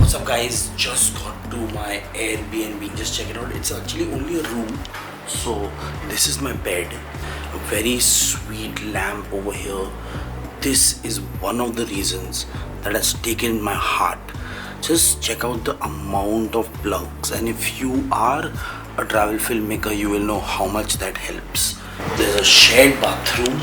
What's up guys, just got to my Airbnb. Just check it out. It's actually only a room. So this is my bed, a very sweet lamp over here. This is one of the reasons that has taken my heart. Just check out the amount of plugs, and if you are a travel filmmaker you will know how much that helps. There's a shared bathroom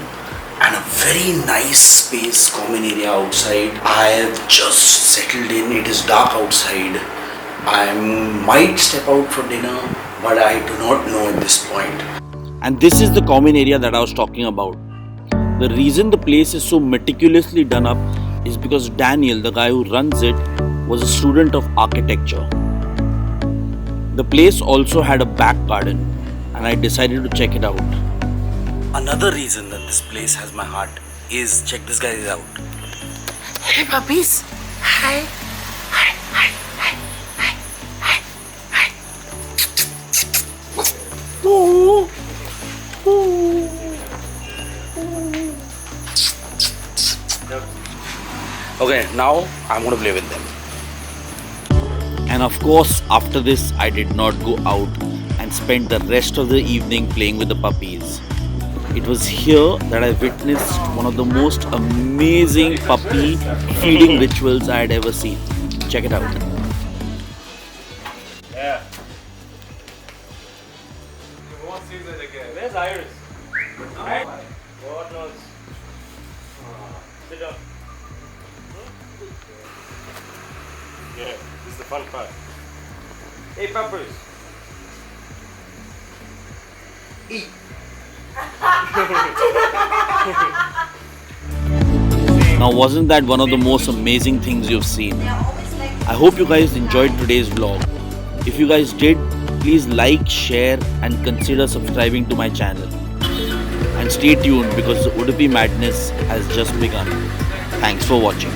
and a very nice space, common area outside. I have just settled in. It is dark outside. I might step out for dinner, but I do not know at this point. And this is the common area that I was talking about. The reason the place is so meticulously done up is because Daniel, the guy who runs it, was a student of architecture. The place also had a back garden, and I decided to check it out. Another reason that this place has my heart is, check this guy out. Hey puppies. Hi. Hi. Hi. Hi. Hi. Hi. Hi. Ooh. Ooh. Okay, now I'm gonna play with them. And of course, after this, I did not go out and spent the rest of the evening playing with the puppies. It was here that I witnessed one of the most amazing puppy feeding rituals I had ever seen. Check it out. Yeah. You won't see that again. Where's Iris? Right? God knows. Sit down. Yeah, this is the fun part. Hey, Peppers. Eat. Now, wasn't that one of the most amazing things you've seen? I hope you guys enjoyed today's vlog. If you guys did, please like, share and consider subscribing to my channel. And stay tuned because the Udupi madness has just begun. Thanks for watching.